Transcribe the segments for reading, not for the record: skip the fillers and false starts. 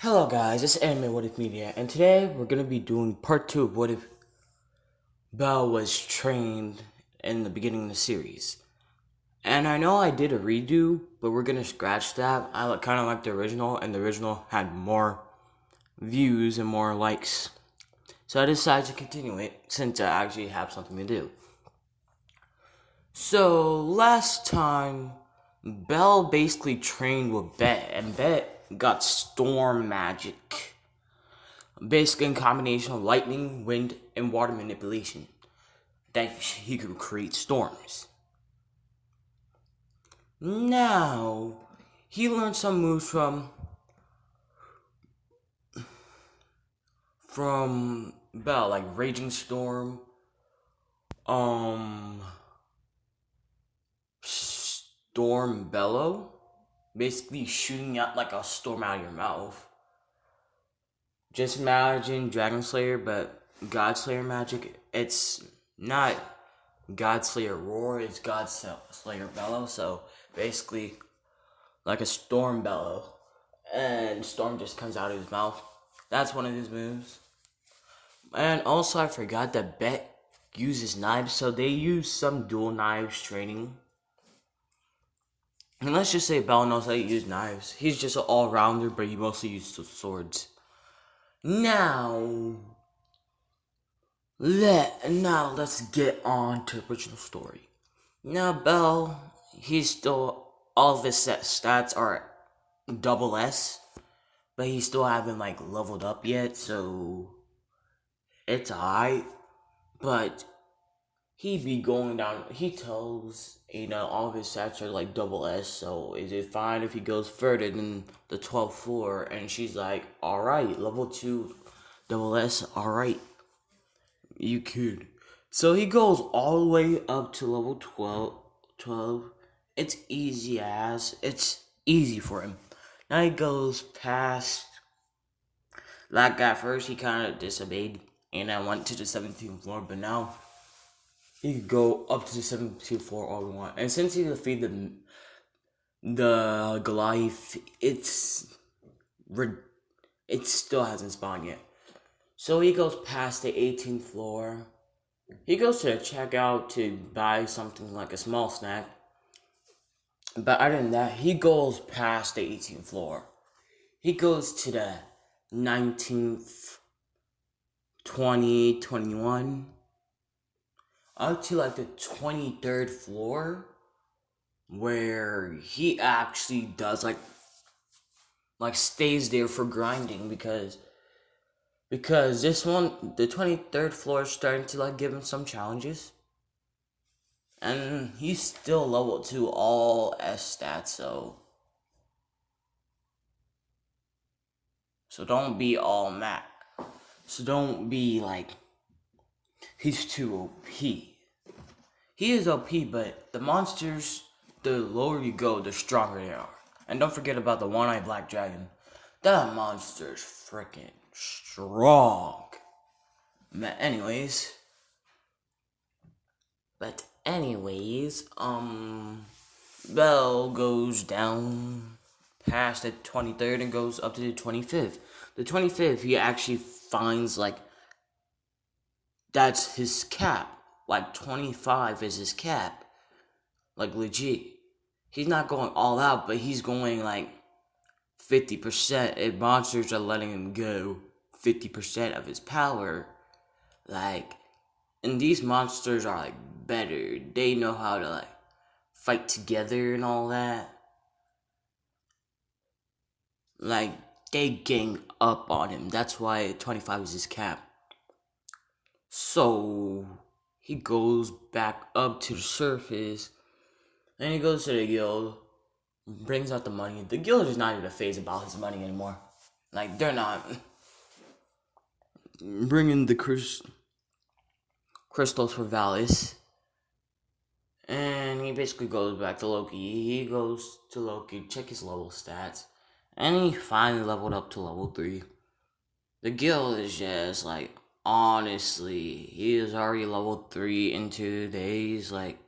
Hello guys, it's Anime What If Media, and today we're gonna be doing part 2 of What If Belle was trained in the beginning of the series. And I know I did a redo, but we're gonna scratch that. I kind of like the original, and the original had more views and more likes. So I decided to continue it since I actually have something to do. So last time, Belle basically trained with Bet, and Bet got storm magic. Basically, a combination of lightning, wind, and water manipulation that he could create storms. Now, he learned some moves from Belle, like Raging Storm, um, Storm Bellow, basically shooting out like a storm out of your mouth. Just imagine Dragon Slayer, but God Slayer magic. It's not God Slayer Roar, it's God Slayer Bellow. So basically, like a Storm Bellow, and Storm just comes out of his mouth. That's one of his moves. And also, I forgot that Bet uses knives, so they use some dual knives training. And let's just say Bell knows how to use knives. He's just an all-rounder, but he mostly uses swords. Now, let's get on to the original story. Now, Bell, he's still, all of his set stats are double S, but he still haven't like leveled up yet, so it's alright. But he be going down. He tells Ada all of his stats are like double S, so is it fine if he goes further than the 12th floor? And she's like, alright, level 2 double S, alright, you could. So he goes all the way up to level 12. It's it's easy for him. Now he goes past that guy first, he kind of disobeyed, and I went to the 17th floor, but now he could go up to the 17th floor all he want. And since he defeated the Goliath, it still hasn't spawned yet. So he goes past the 18th floor. He goes to the checkout to buy something like a small snack. But other than that, he goes past the 18th floor. He goes to the 19th, 20, 21, up to like the 23rd floor, where he actually does like stays there for grinding because this one, the 23rd floor, is starting to like give him some challenges, and he's still level 2 all S stats, so don't be all mad. So don't be like he's too OP. He is OP, but the monsters, the lower you go, the stronger they are. And don't forget about the one-eyed black dragon. That monster's freaking strong. But anyways, Bell goes down past the 23rd and goes up to the 25th. The 25th, he actually finds like that's his cap. Like 25 is his cap. Like legit. He's not going all out, but he's going like 50%. If monsters are letting him go 50% of his power, like, and these monsters are like better. They know how to like fight together and all that. Like, they gang up on him. That's why 25 is his cap. So he goes back up to the surface, and he goes to the guild, brings out the money. The guild is not even phased about his money anymore. Like, they're not bringing the crystals for Valis. And he basically goes back to Loki. He goes to Loki, check his level stats, and he finally leveled up to level 3. The guild is just like, honestly, he is already level 3 in 2 days. Like,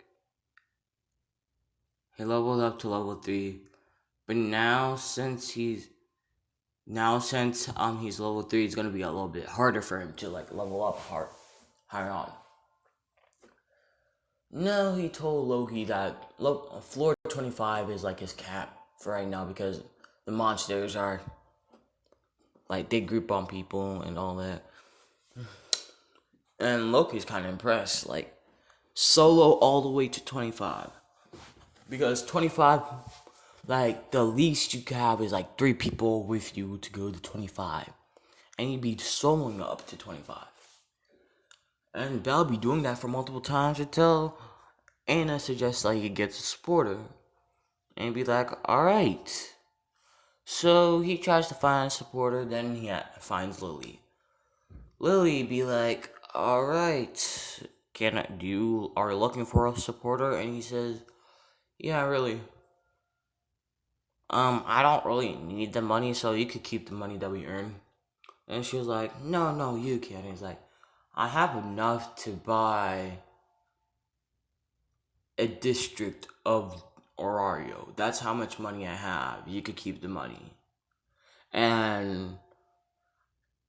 he leveled up to level 3. But now, since he's Now since he's level 3, it's gonna be a little bit harder for him to like level up higher on. No, he told Loki that floor 25 is like his cap for right now because the monsters are like they group on people and all that. And Loki's kind of impressed, like solo all the way to 25 because 25, like the least you can have is like 3 people with you to go to 25, and you'd be soloing up to 25. And Bell be doing that for multiple times until Anna suggests like he gets a supporter, and be like, all right. So he tries to find a supporter, then he finds Lily. Lily be like, all right, do you are looking for a supporter? And he says, yeah, really. I don't really need the money, so you could keep the money that we earn. And she was like, no, you can. And he's like, I have enough to buy a district of Orario. That's how much money I have. You could keep the money. And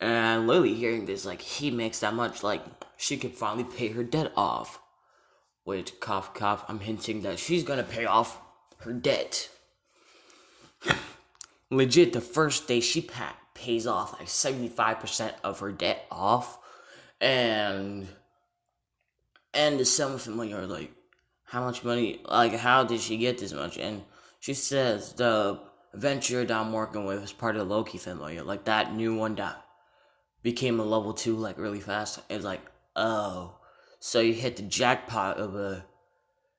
Lily hearing this, like, he makes that much, like, she could finally pay her debt off. Wait, cough, cough, I'm hinting that she's gonna pay off her debt. Legit, the first day she pays off like 75% of her debt off. And the Selma family are like, how much money, like, how did she get this much? And she says the venture that I'm working with is part of the Loki family. Like, that new one that became a level 2, like, really fast. It's like, oh, so you hit the jackpot of a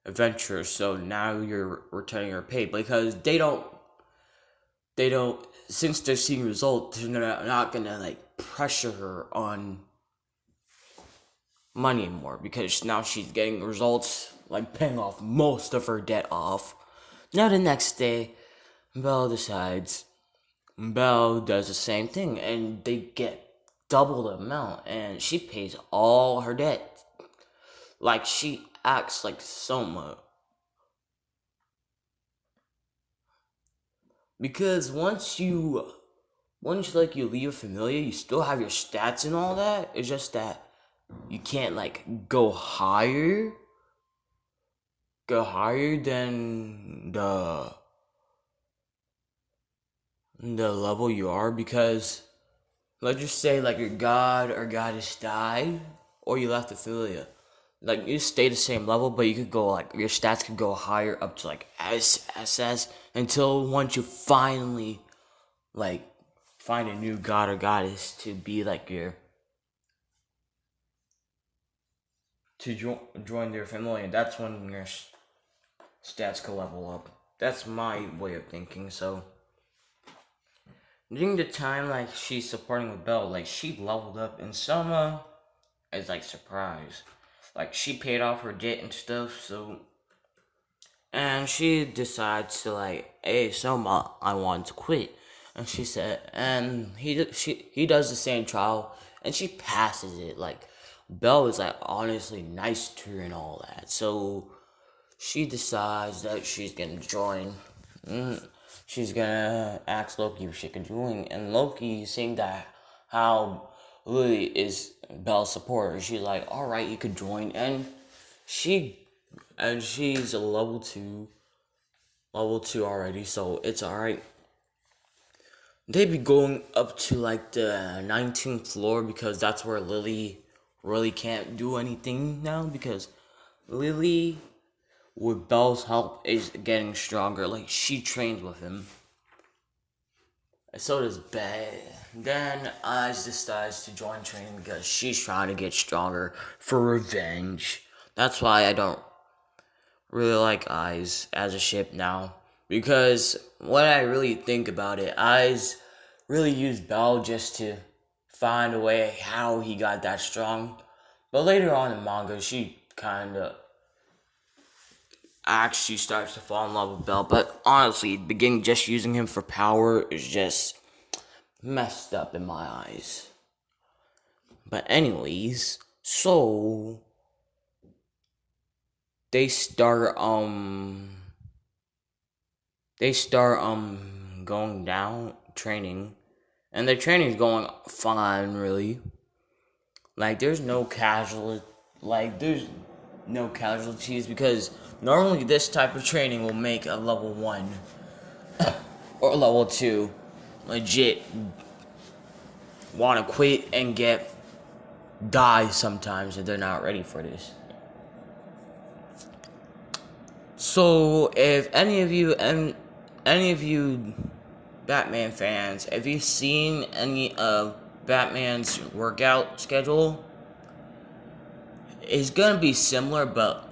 adventure, so now you're returning your pay. Because they don't, since they're seeing results, they're not gonna, like, pressure her on money anymore because now she's getting results, like paying off most of her debt off. Now the next day, Belle does the same thing, and they get double the amount, and she pays all her debt. Like, she acts like Soma. Because once like you leave familiar, you still have your stats and all that. It's just that you can't like go higher than the level you are, because let's just say like your god or goddess died or you left Ophelia. Like, you stay the same level, but you could go like your stats could go higher up to like SS until once you finally like find a new god or goddess to be like your to join their family, and that's when your stats could level up. That's my way of thinking. So during the time like she's supporting with Belle, like she leveled up, and Selma is like surprised. Like, she paid off her debt and stuff, so and she decides to like, hey Selma, I want to quit. And she said, and he does the same trial, and she passes it. Like, Belle is like honestly nice to her and all that, so she decides that she's gonna join. She's gonna ask Loki if she can join, and Loki, seeing that how Lily is Belle's supporter, she's like, all right, you could join, and she she's a level two already, so it's all right. They be going up to like the 19th floor because that's where Lily really can't do anything now, because Lily, with Belle's help, is getting stronger. Like, she trains with him. So does Belle. Then Oz decides to join training because she's trying to get stronger for revenge. That's why I don't really like Eyes as a ship now. Because when I really think about it, Eyes really used Belle just to find a way how he got that strong. But later on in manga, she kinda actually starts to fall in love with Belle. But honestly, beginning just using him for power is just messed up in my eyes. But anyways, so they start going down training, and their training's going fine, really. Like there's no casualties because normally this type of training will make a level 1 or level 2 legit want to quit and die sometimes if they're not ready for this. So if any of you Batman fans, have you seen any of Batman's workout schedule? It's gonna be similar, but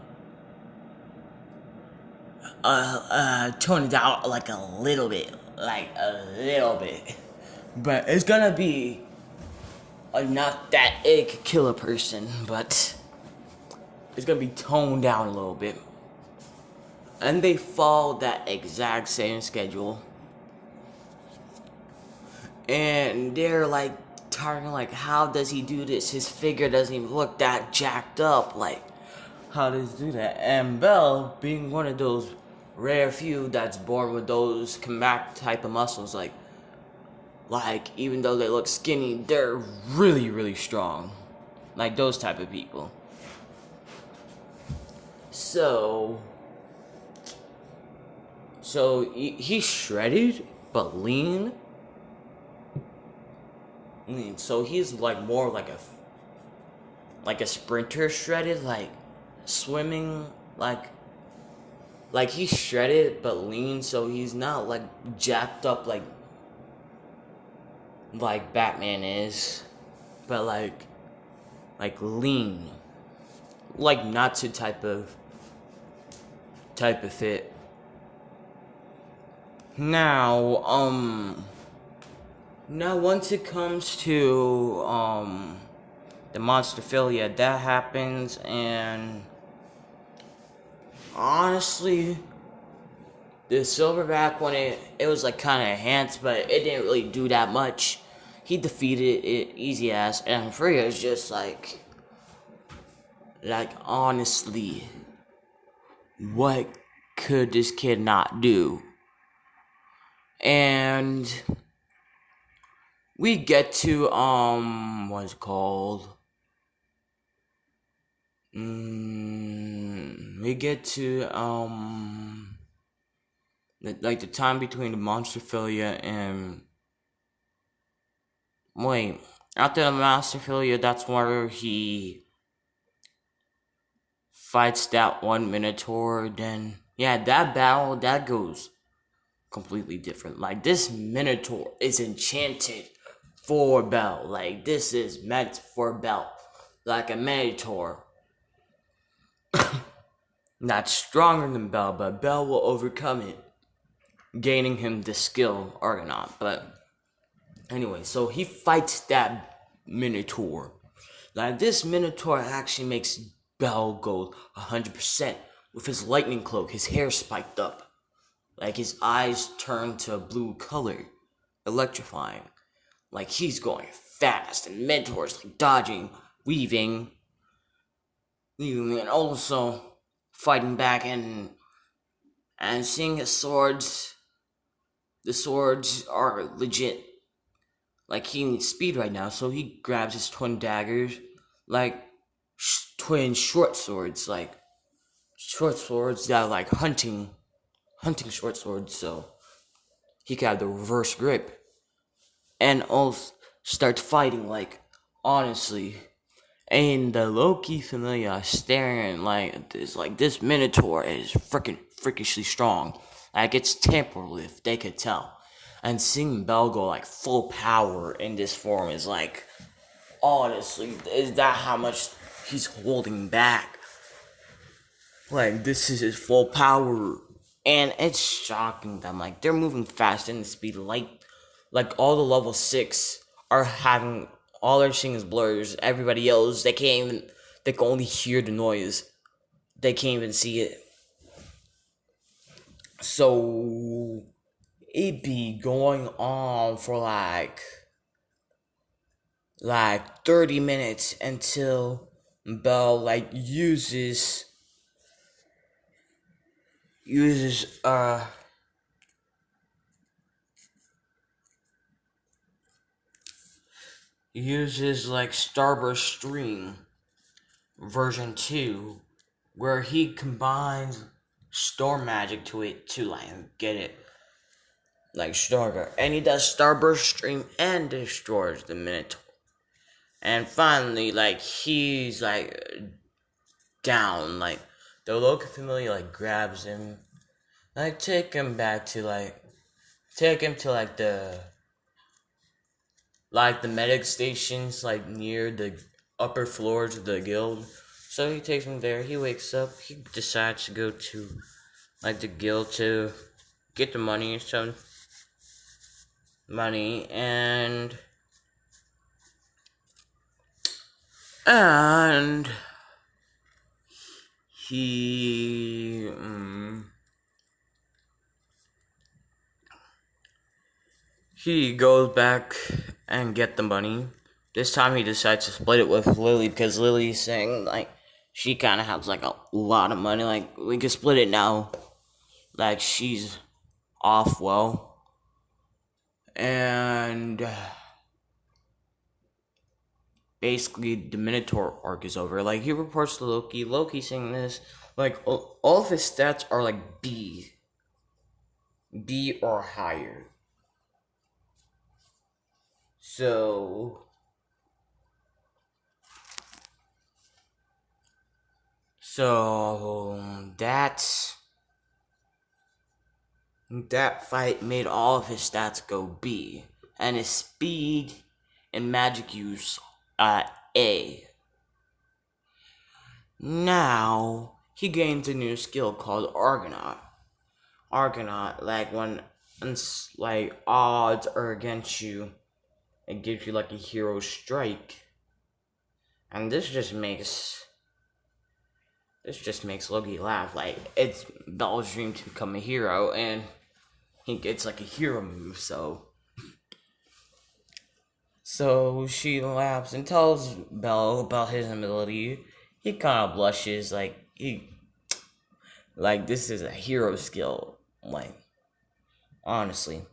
tone it down like a little bit, But it's gonna be not that it could kill a person, but it's gonna be toned down a little bit. And they follow that exact same schedule. And they're like targeting like, how does he do this? His figure doesn't even look that jacked up. Like, how does he do that? And Bell, being one of those rare few that's born with those compact type of muscles, like even though they look skinny, they're really, really strong. Like those type of people. So he's shredded but lean. So he's like more like a sprinter shredded, like swimming, like he's shredded but lean, so he's not like jacked up like Batman is, but like lean, like Natsu type of fit. Now once it comes to the monsterphilia, that happens, and honestly, the Silverback, when it was like kind of enhanced, but it didn't really do that much. He defeated it easy as, and Freya is just like honestly, what could this kid not do? And we get to what's it called? We get to the time between the monsterphilia and after the monsterphilia, that's where he fights that one Minotaur. Then that battle that goes completely different. Like, this Minotaur is enchanted for Bell. Like, this is meant for Bell. Like a Minotaur. Not stronger than Bell, but Bell will overcome it, gaining him the skill Argonaut. But anyway, so he fights that Minotaur. Like, this Minotaur actually makes Bell go 100% with his lightning cloak, his hair spiked up. Like, his eyes turn to a blue color, electrifying. Like, he's going fast, and Minotaur's like dodging, weaving, and also fighting back, and seeing his swords. The swords are legit. Like, he needs speed right now, so he grabs his twin daggers, like twin short swords, that are like hunting short swords, so he can have the reverse grip, and also start fighting. Like, honestly, and the Loki familia staring like this Minotaur is freakishly strong. Like, it's temporal, if they could tell. And seeing Bell go like full power in this form is like, honestly, is that how much he's holding back? Like, this is his full power. And it's shocking them. Like, they're moving fast in the speed of light. Like, all the level 6 are having, all they're seeing is blurs. Everybody else, they can only hear the noise. They can't even see it. So it be going on for like 30 minutes until Bell like uses uses like Starburst Stream version 2, where he combines storm magic to it to like get it like stronger. And he does Starburst Stream and destroys the Minotaur. And finally, like he's like down, like the local familiar like grabs him, like take him to like the medic stations like near the upper floors of the guild. So he takes him there. He wakes up. He decides to go to like the guild to get the some money, and he he goes back and get the money. This time he decides to split it with Lily because Lily's saying like she kind of has like a lot of money. Like we can split it now. Like she's off well, and basically the Minotaur arc is over. Like he reports to Loki. Loki saying this like all of his stats are like B or higher. So that fight made all of his stats go B, and his speed and magic use A. Now he gains a new skill called Argonaut. Argonaut, like when like odds are against you, it gives you like a hero strike, and this just makes Loki laugh. Like it's Belle's dream to become a hero, and he gets like a hero move. So she laughs and tells Belle about his ability. He kind of blushes, like this is a hero skill. Like honestly.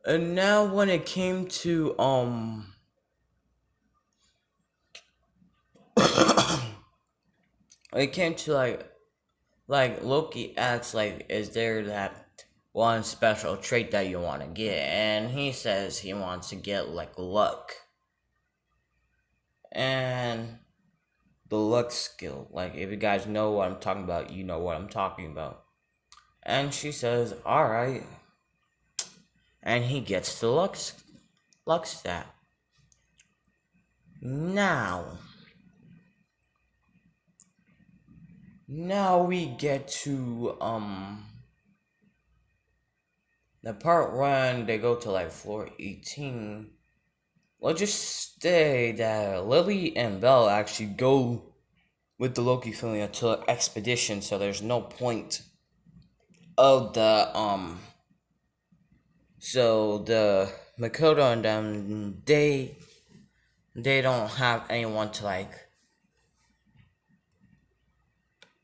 And now when it came to it came to like Loki asks like, is there that one special trait that you want to get? And he says he wants to get like luck. And the luck skill, like if you guys know what I'm talking about, you know what I'm talking about. And she says, alright. And he gets the luck stat. Now we get to the part when they go to like floor 18. Let's just say that Lily and Belle actually go with the Loki family to expedition, so there's no point of the so the Makoto and them they don't have anyone to like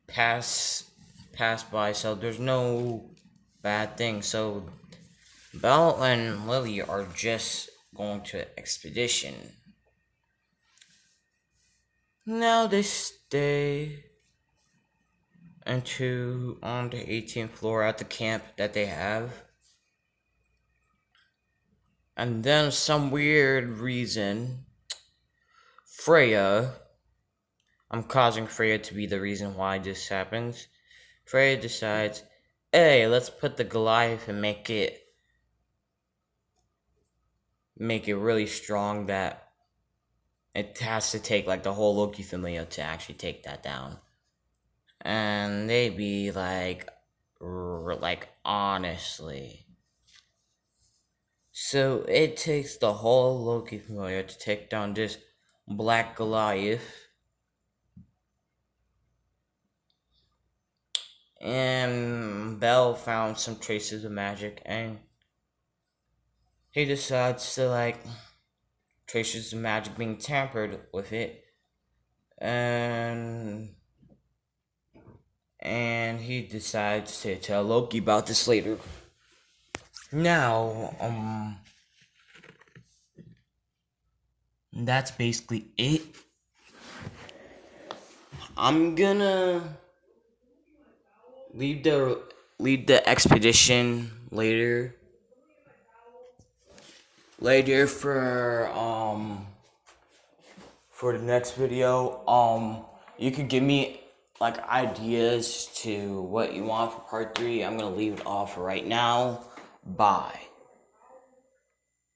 pass by, so there's no bad thing. So Belle and Lily are just going to an expedition. Now they stay on the 18th floor at the camp that they have. And then some weird reason, Freya, I'm causing Freya to be the reason why this happens. Freya decides, hey, let's put the Goliath and make it really strong that it has to take like the whole Loki family to actually take that down. And they be like honestly. So it takes the whole Loki family to take down this Black Goliath. And Belle found some traces of magic, and he decides to like traces of magic being tampered with it, and he decides to tell Loki about this later. Now, that's basically it. I'm gonna leave the expedition later for the next video. You could give me like ideas to what you want for part 3. I'm gonna leave it off right now. Bye.